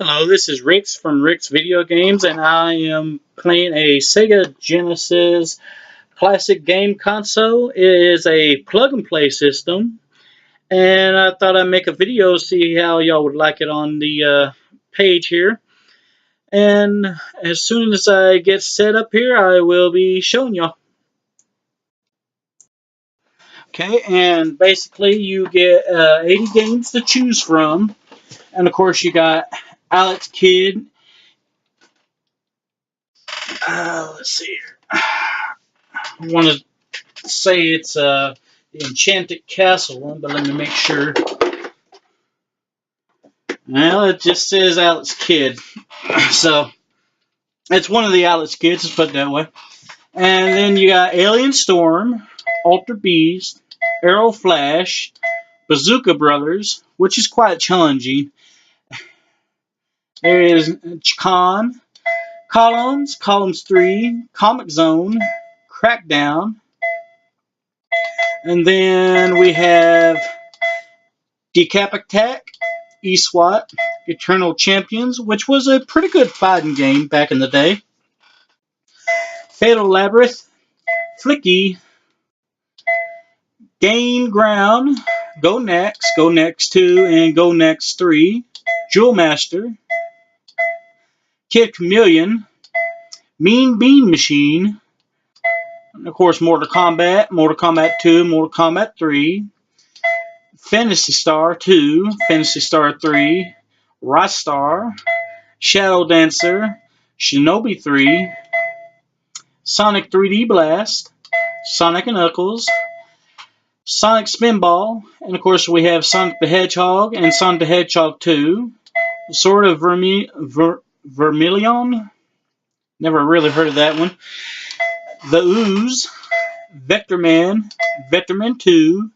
Hello, this is Rix from Rix Video Games, and I am playing a Sega Genesis classic game console. It is a plug-and-play system, and I thought I'd make a video, see how y'all would like it on the page here. And as soon as I get set up here, I will be showing y'all. Okay, and basically you get 80 games to choose from, and of course you got Alex Kidd. Let's see here. I want to say it's the Enchanted Castle one, but let me make sure. Well, it just says Alex Kidd. So, it's one of the Alex Kids, let's put it that way. And then you got Alien Storm, Alter Beast, Arrow Flash, Bazooka Brothers, which is quite challenging. There is Columns 3, Comic Zone, Crackdown, and then we have Decap Attack, eSWAT, Eternal Champions, which was a pretty good fighting game back in the day. Fatal Labyrinth, Flicky, Gain Ground, Go Next 2, and Go Next 3, Jewel Master, Kid Chameleon, Mean Bean Machine, and of course Mortal Kombat 2, Mortal Kombat 3, Fantasy Star 2, Fantasy Star 3, Ristar, Shadow Dancer, Shinobi 3, Sonic 3D Blast, Sonic & Knuckles, Sonic Spinball, and of course we have Sonic the Hedgehog and Sonic the Hedgehog 2, Sword of Vermilion, never really heard of that one, The Ooze, Vectorman, Vectorman 2,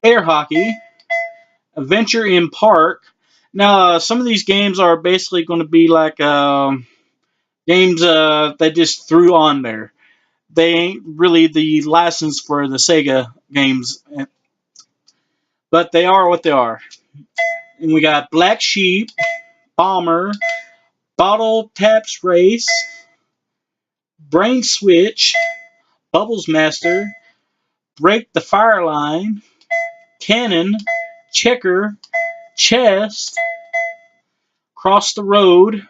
Air Hockey, Adventure in Park. Now, some of these games are basically going to be like games they just threw on there. They ain't really the license for the Sega games, but they are what they are. And we got Black Sheep, Bomber, Bottle Taps Race, Brain Switch, Bubbles Master, Break the Fire Line, Cannon, Checker, Chess, Cross the Road.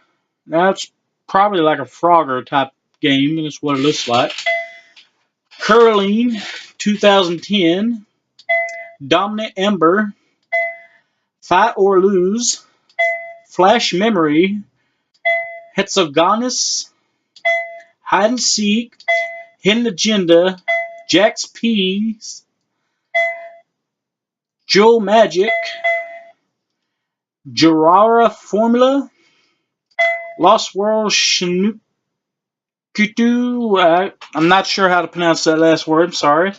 That's probably like a Frogger type game. That's what it looks like. Curling, 2010. Dominant Ember, Fight or Lose, Flash Memory, Hexagonus, Hide and Seek, Hidden Agenda, Jack's Peas, Jewel Magic, Jirara Formula, Lost World Shnukutu. I'm not sure how to pronounce that last word, sorry.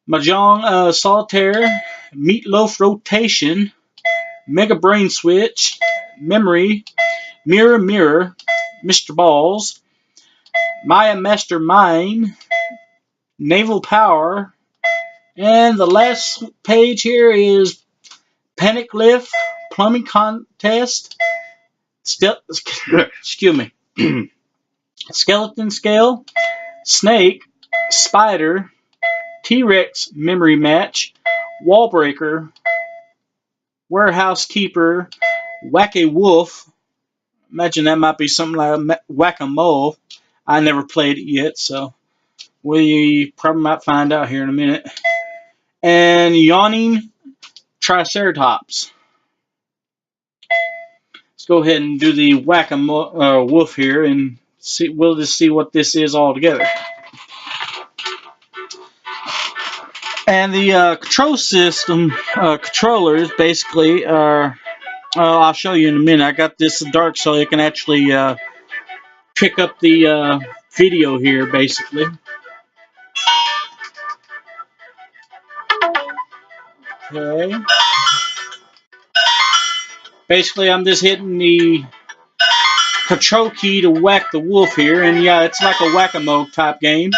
Mahjong Solitaire, Meatloaf Rotation, Mega Brain Switch, Memory, Mirror Mirror, Mr. Balls, Maya Mastermind, Naval Power, and the last page here is Panic Lift, Plumbing Contest, excuse me, Skeleton Scale, Snake, Spider, T-Rex Memory Match, Wall Breaker, Warehouse Keeper, Whack-A-Wolf. Imagine that might be something like Whack-A-Mole. I never played it yet, so we probably might find out here in a minute. And Yawning Triceratops. Let's go ahead and do the Whack-A-Wolf here and see. We'll just see what this is all together. And the control system controllers basically are. I'll show you in a minute. I got this dark so you can actually pick up the video here, basically. Okay. Basically, I'm just hitting the control key to whack the wolf here, and yeah, it's like a whack-a-mole type game.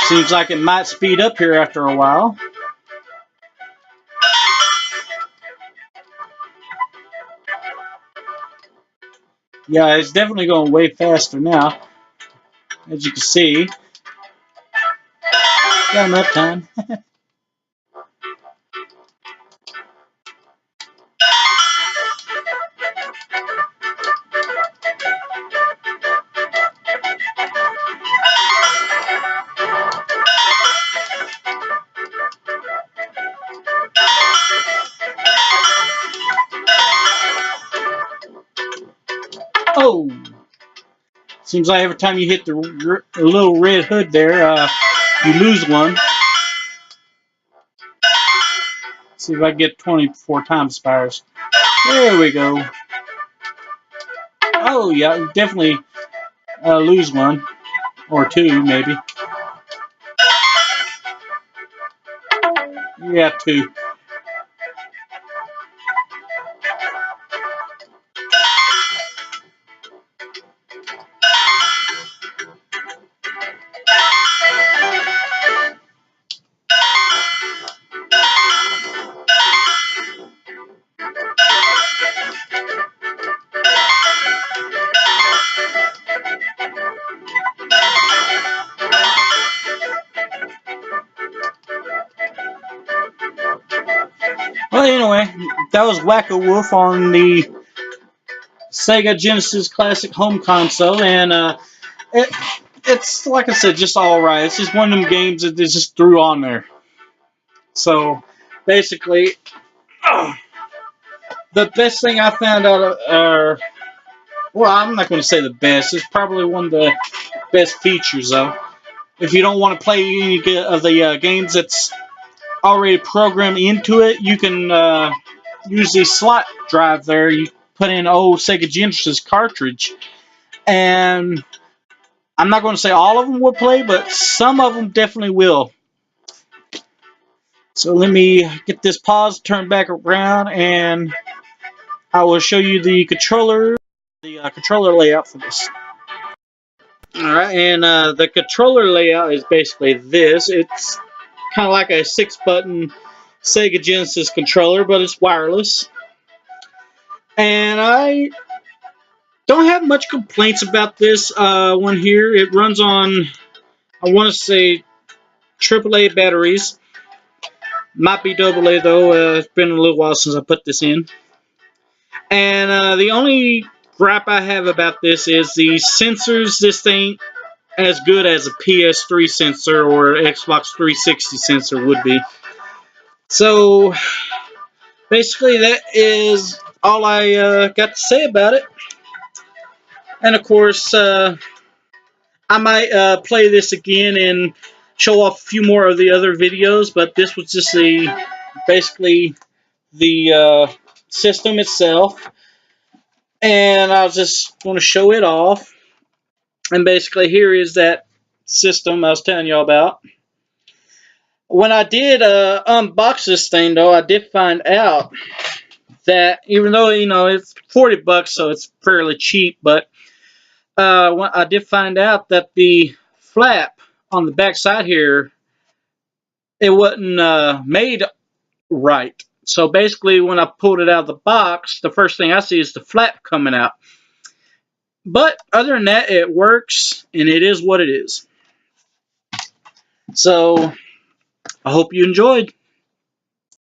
Seems like it might speed up here after a while. Yeah, it's definitely going way faster now, as you can see. Got enough time. Oh! Seems like every time you hit the little red hood there, you lose one. See if I can get 24 time spires. There we go. Oh, yeah, you definitely lose one. Or two, maybe. Yeah, two. Well, anyway, that was Whack-A-Wolf on the Sega Genesis Classic Home Console, and it's, like I said, just alright. It's just one of them games that they just threw on there. So, basically, the best thing I found out, well, I'm not going to say the best. It's probably one of the best features, though. If you don't want to play any of the games that's already programmed into it, you can use the slot drive there. You put in old Sega Genesis cartridge, and I'm not going to say all of them will play, but some of them definitely will. So let me get this pause, turn back around, and I will show you the controller layout for this. Alright, and the controller layout is basically this. It's kind of like a 6-button Sega Genesis controller, but it's wireless. And I don't have much complaints about this one here. It runs on, I want to say, AAA batteries. Might be AA though. It's been a little while since I put this in. And the only gripe I have about this is the sensors. This ain't as good as a PS3 sensor or Xbox 360 sensor would be. So basically that is all I got to say about it. And of course, I might play this again and show off a few more of the other videos, but this was just basically the system itself. And I was just going to show it off. And basically here is that system I was telling y'all about. When I did unbox this thing, though, I did find out that even though, it's $40, so it's fairly cheap, but I did find out that the flap on the back side here, it wasn't made right. So basically, when I pulled it out of the box, the first thing I see is the flap coming out. But other than that, it works, and it is what it is. So, I hope you enjoyed.